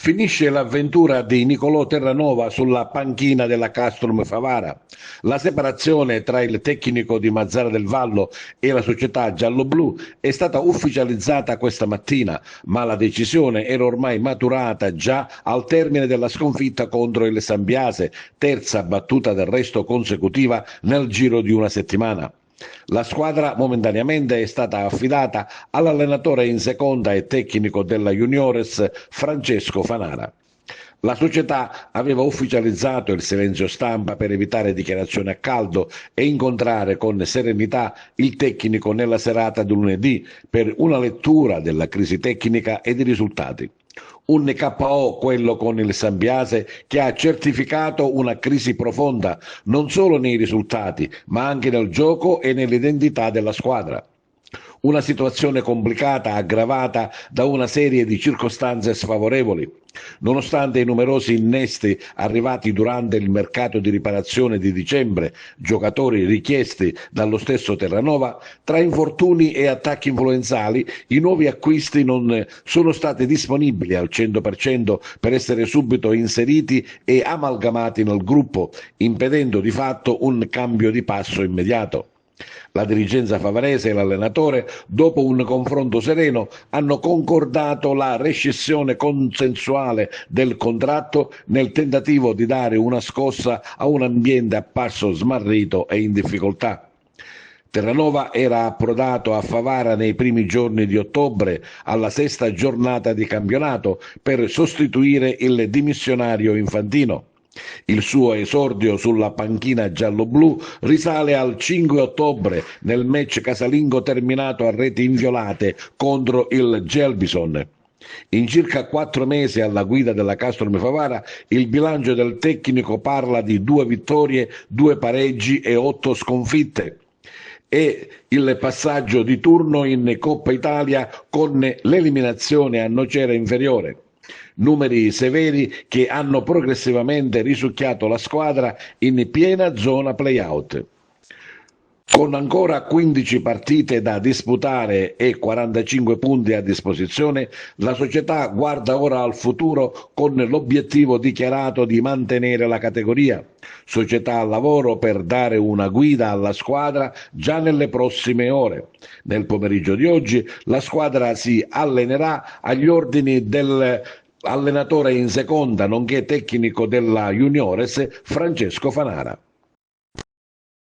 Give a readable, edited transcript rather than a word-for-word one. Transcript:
Finisce l'avventura di Nicolò Terranova sulla panchina della Castrum Favara. La separazione tra il tecnico di Mazzara del Vallo e la società gialloblu è stata ufficializzata questa mattina, ma la decisione era ormai maturata già al termine della sconfitta contro il Sambiase, terza battuta del resto consecutiva nel giro di una settimana. La squadra momentaneamente è stata affidata all'allenatore in seconda e tecnico della Juniores Francesco Fanara. La società aveva ufficializzato il silenzio stampa per evitare dichiarazioni a caldo e incontrare con serenità il tecnico nella serata di lunedì per una lettura della crisi tecnica e dei risultati. Un KO, quello con il Sambiase, che ha certificato una crisi profonda non solo nei risultati, ma anche nel gioco e nell'identità della squadra. Una situazione complicata aggravata da una serie di circostanze sfavorevoli. Nonostante i numerosi innesti arrivati durante il mercato di riparazione di dicembre, giocatori richiesti dallo stesso Terranova, tra infortuni e attacchi influenzali, i nuovi acquisti non sono stati disponibili al 100% per essere subito inseriti e amalgamati nel gruppo, impedendo di fatto un cambio di passo immediato. La dirigenza favarese e l'allenatore, dopo un confronto sereno, hanno concordato la rescissione consensuale del contratto nel tentativo di dare una scossa a un ambiente apparso smarrito e in difficoltà. Terranova era approdato a Favara nei primi giorni di ottobre, alla sesta giornata di campionato, per sostituire il dimissionario Infantino. Il suo esordio sulla panchina gialloblu risale al 5 ottobre nel match casalingo terminato a reti inviolate contro il Gelbison. In circa 4 mesi alla guida della Castrum Favara, il bilancio del tecnico parla di 2 vittorie, 2 pareggi e 8 sconfitte. E il passaggio di turno in Coppa Italia con l'eliminazione a Nocera Inferiore. Numeri severi che hanno progressivamente risucchiato la squadra in piena zona play-out. Con ancora 15 partite da disputare e 45 punti a disposizione, la società guarda ora al futuro con l'obiettivo dichiarato di mantenere la categoria. Società al lavoro per dare una guida alla squadra già nelle prossime ore. Nel pomeriggio di oggi la squadra si allenerà agli ordini dell'allenatore in seconda, nonché tecnico della Juniores, Francesco Fanara.